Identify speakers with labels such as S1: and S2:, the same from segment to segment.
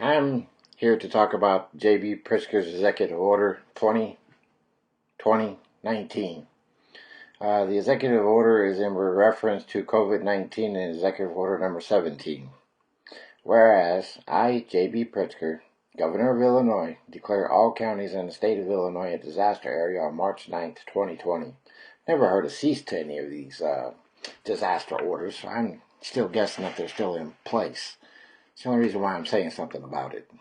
S1: I'm here to talk about J.B. Pritzker's Executive Order 2020-19. The executive order is in reference to COVID-19 in Executive Order number 17. Whereas I, J.B. Pritzker, Governor of Illinois, declare all counties in the state of Illinois a disaster area on March 9th, 2020. Never heard a cease to any of these disaster orders, so I'm still guessing that they're still in place. It's the only reason why I'm saying something about it.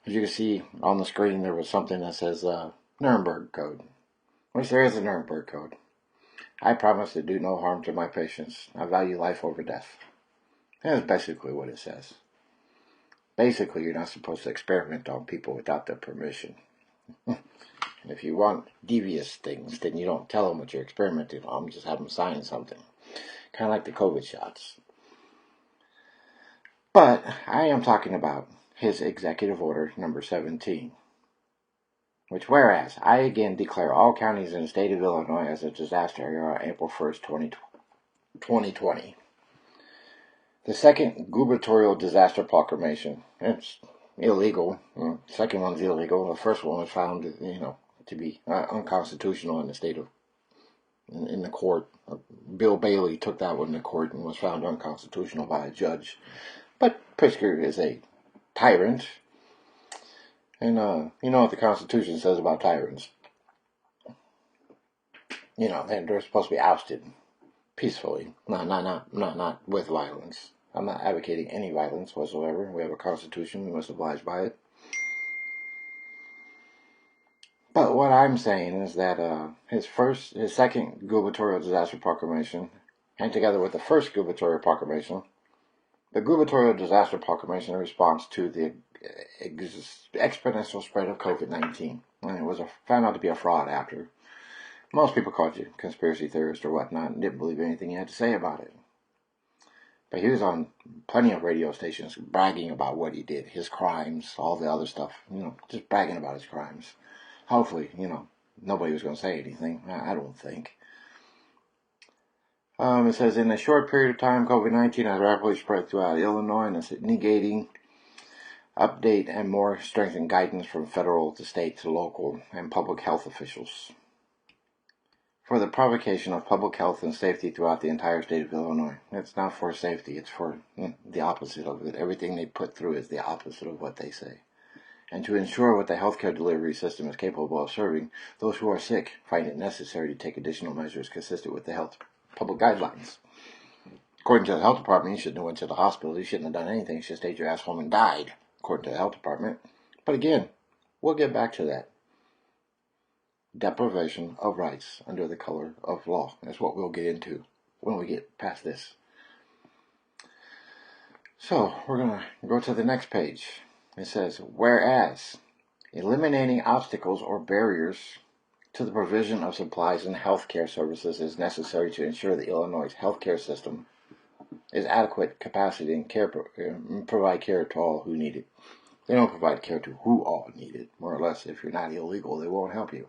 S1: As you can see on the screen, there was something that says Nuremberg Code, which there is a Nuremberg Code. I promise to do no harm to my patients. I value life over death. That's basically what it says. Basically, you're not supposed to experiment on people without their permission. And if you want devious things, then you don't tell them what you're experimenting on. Just have them sign something. Kind of like the COVID shots. But I am talking about his Executive Order number 17. Which, whereas, I again declare all counties in the state of Illinois as a disaster area on April 1st, 2020. The second gubernatorial disaster proclamation, it's illegal. The second one's illegal. The first one was found, to be unconstitutional in the state of, in the court. Bill Bailey took that one to court and was found unconstitutional by a judge. But Pritzker is a tyrant. And you know what the Constitution says about tyrants. They're supposed to be ousted peacefully, not with violence. I'm not advocating any violence whatsoever. We have a Constitution. We must oblige by it. But what I'm saying is that his second gubernatorial disaster proclamation, and together with the first gubernatorial proclamation, the gubernatorial disaster proclamation in response to the exponential spread of COVID-19. And it was found out to be a fraud after. Most people called you conspiracy theorist or whatnot and didn't believe anything you had to say about it. But he was on plenty of radio stations bragging about what he did, his crimes, all the other stuff, just bragging about his crimes. Hopefully, nobody was going to say anything. I don't think. It says, in a short period of time, COVID-19 has rapidly spread throughout Illinois and is negating update and more strengthened guidance from federal to state to local and public health officials for the provocation of public health and safety throughout the entire state of Illinois. It's not for safety, it's for the opposite of it. Everything they put through is the opposite of what they say. And to ensure what the healthcare delivery system is capable of serving, those who are sick find it necessary to take additional measures consistent with the health public guidelines. According to the health department, you shouldn't have went to the hospital. You shouldn't have done anything. You should have stayed your ass home and died, according to the health department. But again, we'll get back to that. Deprivation of rights under the color of law. That's what we'll get into when we get past this. So, we're going to go to the next page. It says, whereas eliminating obstacles or barriers to the provision of supplies and healthcare services is necessary to ensure the Illinois healthcare system is adequate capacity and provide care to all who need it. They don't provide care to who all need it. More or less, if you're not illegal, they won't help you.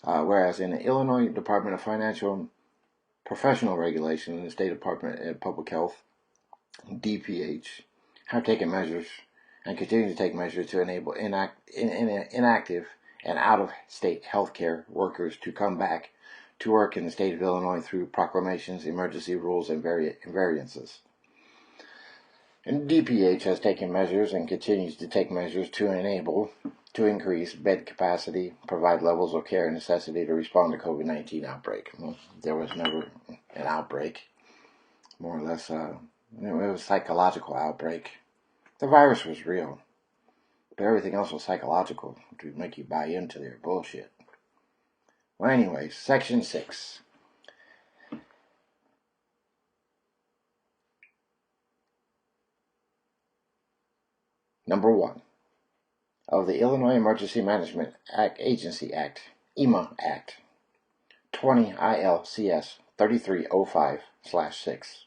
S1: Whereas in the Illinois Department of Financial and Professional Regulation and the State Department of Public Health, DPH, have taken measures and continue to take measures to enable inactive and out-of-state healthcare workers to come back to work in the state of Illinois through proclamations, emergency rules, and variances. And DPH has taken measures and continues to take measures to increase bed capacity, provide levels of care and necessity to respond to COVID-19 outbreak. Well, there was never an outbreak. More or less, it was a psychological outbreak. The virus was real, but everything else was psychological to make you buy into their bullshit. Well, anyways, Section 6. Number 1 of the Illinois Emergency Management Agency Act, EMA Act, 20 ILCS 3305/6,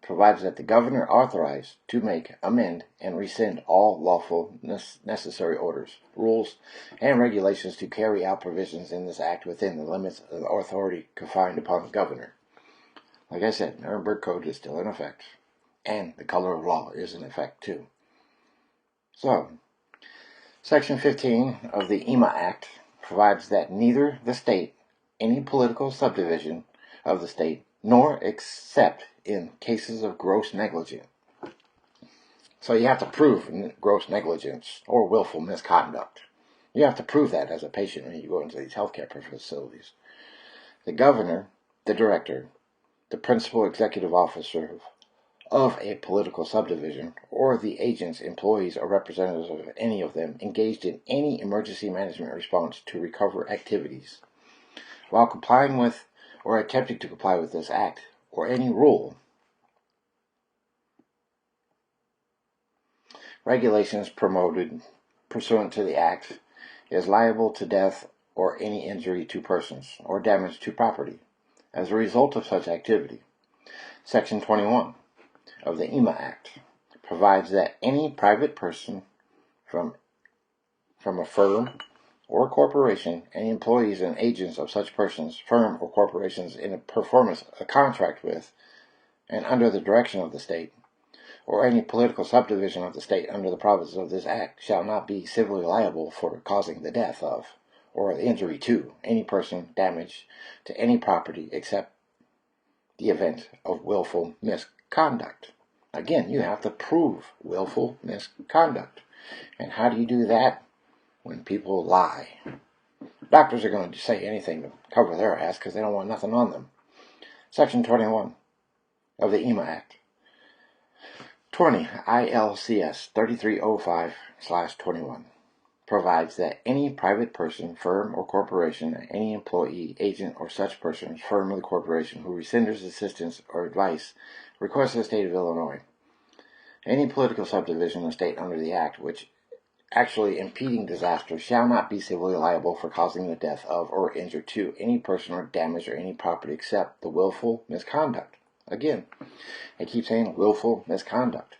S1: provides that the governor authorized to make, amend, and rescind all lawful necessary orders, rules, and regulations to carry out provisions in this act within the limits of the authority confined upon the governor. Like I said, Nuremberg Code is still in effect. and the color of law is in effect too. So, Section 15 of the EMA Act provides that neither the state, any political subdivision of the state, nor except in cases of gross negligence. So you have to prove gross negligence or willful misconduct. You have to prove that as a patient when you go into these healthcare facilities. The governor, the director, the principal executive officer of a political subdivision, or the agents, employees, or representatives of any of them engaged in any emergency management response to recover activities, while complying with or attempting to comply with this act or any rule, regulations promoted pursuant to the act, is liable to death or any injury to persons or damage to property as a result of such activity. Section 21 of the EMA Act provides that any private person from a firm or corporation, any employees and agents of such persons, firm, or corporations in a performance a contract with and under the direction of the state, or any political subdivision of the state under the provisions of this act, shall not be civilly liable for causing the death of or the injury to any person, damage to any property, except the event of willful misconduct. Again, you have to prove willful misconduct. And how do you do that? When people lie. Doctors are going to say anything to cover their ass because they don't want nothing on them. Section 21 of the EMA Act. 20 ILCS 3305/21 provides that any private person, firm, or corporation, any employee, agent, or such person, firm, or the corporation who renders assistance or advice requests of the state of Illinois, any political subdivision of the state under the act which actually impeding disaster shall not be civilly liable for causing the death of or injury to any person or damage or any property except the willful misconduct. Again, I keep saying willful misconduct.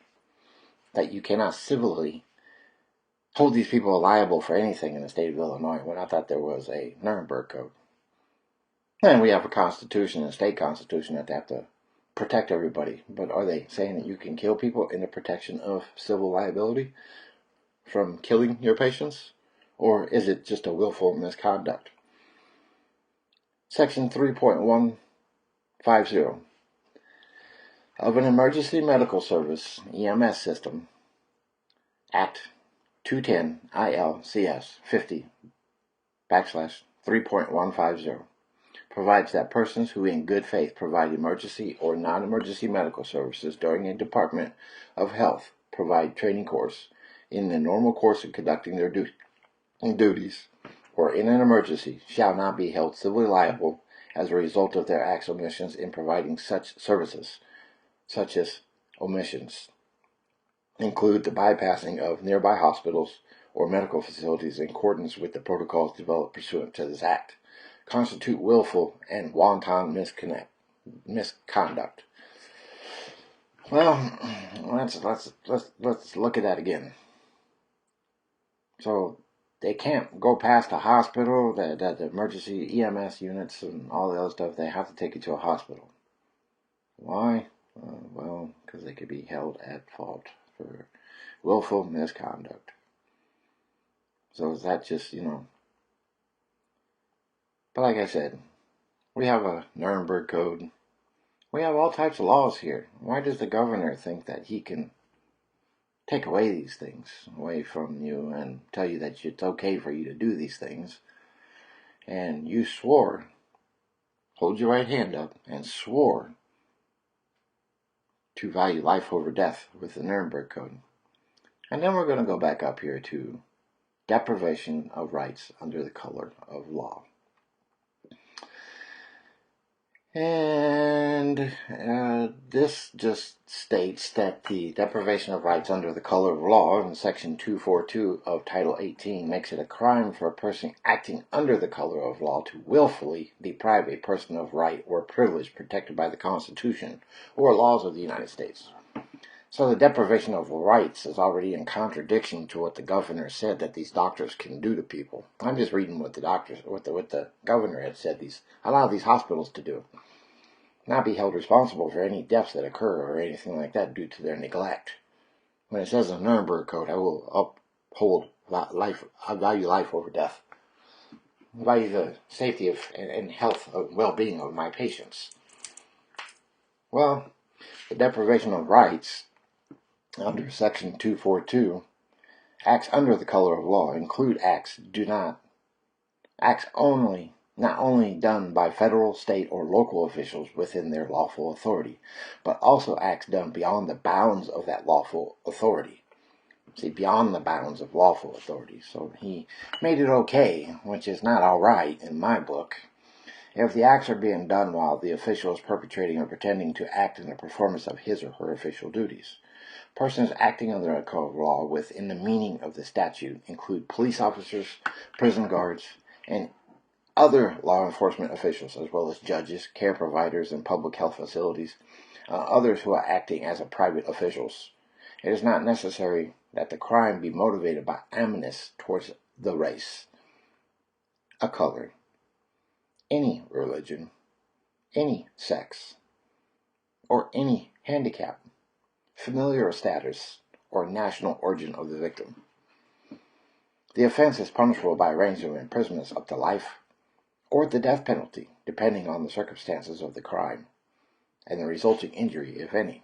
S1: That you cannot civilly hold these people liable for anything in the state of Illinois when I thought there was a Nuremberg Code. And we have a constitution, a state constitution, that they have to protect everybody. But are they saying that you can kill people in the protection of civil liability from killing your patients? Or is it just a willful misconduct? Section 3.150 of an emergency medical service EMS system, Act 210 ILCS 50/3.150 provides that persons who in good faith provide emergency or non-emergency medical services during a Department of Health provide training course in the normal course of conducting their duties or in an emergency shall not be held civilly liable as a result of their acts or omissions in providing such services. Such as omissions include the bypassing of nearby hospitals or medical facilities in accordance with the protocols developed pursuant to this act, constitute willful and wanton misconduct. Well, let's look at that again. So they can't go past the hospital, the emergency EMS units and all the other stuff. They have to take you to a hospital. Why? Well, because they could be held at fault for willful misconduct. So is that just, But like I said, we have a Nuremberg Code. We have all types of laws here. Why does the governor think that he can take away these things away from you and tell you that it's okay for you to do these things? And you swore, hold your right hand up, and swore to value life over death with the Nuremberg Code. And then we're going to go back up here to deprivation of rights under the color of law. And this just states that the deprivation of rights under the color of law in Section 242 of Title 18 makes it a crime for a person acting under the color of law to willfully deprive a person of right or privilege protected by the Constitution or laws of the United States. So the deprivation of rights is already in contradiction to what the governor said that these doctors can do to people. I'm just reading what the governor had said a lot of these hospitals to do. not be held responsible for any deaths that occur or anything like that due to their neglect. When it says in the Nuremberg Code, I will uphold life, I value life over death. I value the safety of and health and well-being of my patients. Well, the deprivation of rights under Section 242, acts under the color of law include acts not only done by federal, state, or local officials within their lawful authority, but also acts done beyond the bounds of that lawful authority. See, beyond the bounds of lawful authority. So he made it okay, which is not all right in my book, if the acts are being done while the official is perpetrating or pretending to act in the performance of his or her official duties. Persons acting under a code of law within the meaning of the statute include police officers, prison guards, and other law enforcement officials, as well as judges, care providers, and public health facilities, others who are acting as private officials. It is not necessary that the crime be motivated by animus towards the race, a color, any religion, any sex, or any handicap, familial status, or national origin of the victim. The offense is punishable by a range of imprisonments up to life or the death penalty, depending on the circumstances of the crime and the resulting injury, if any.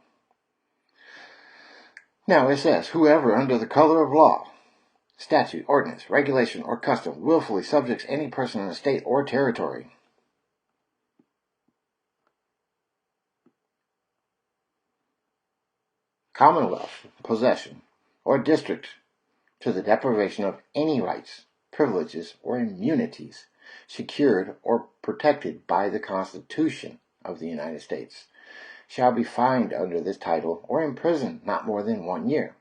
S1: Now it says, whoever under the color of law, statute, ordinance, regulation, or custom willfully subjects any person in a state or territory commonwealth, possession, or district to the deprivation of any rights, privileges, or immunities secured or protected by the Constitution of the United States shall be fined under this title or imprisoned not more than 1 year.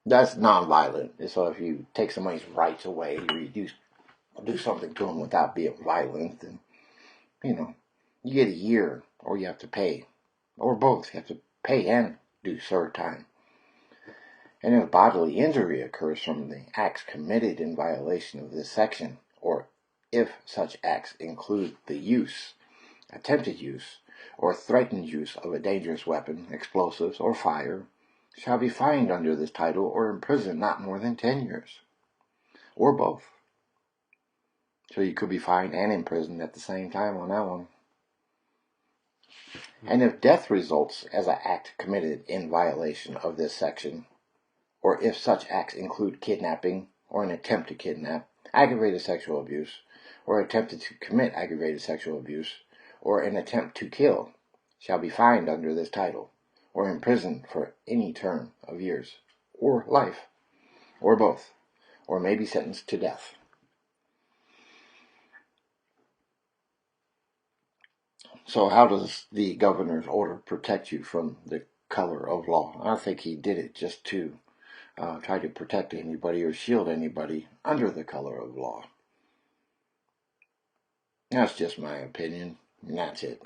S1: That's nonviolent. So if you take somebody's rights away, you do something to them without being violent, then, you get a year, or you have to pay, or both. You have to pay and do serve time. And if bodily injury occurs from the acts committed in violation of this section, or if such acts include the use, attempted use, or threatened use of a dangerous weapon, explosives, or fire, shall be fined under this title or imprisoned not more than 10 years, or both. So you could be fined and imprisoned at the same time on that one. And if death results as an act committed in violation of this section, or if such acts include kidnapping or an attempt to kidnap, aggravated sexual abuse, or attempted to commit aggravated sexual abuse, or an attempt to kill, shall be fined under this title, or imprisoned for any term of years, or life, or both, or may be sentenced to death. So how does the governor's order protect you from the color of law? I think he did it just to try to protect anybody or shield anybody under the color of law. That's just my opinion, and that's it.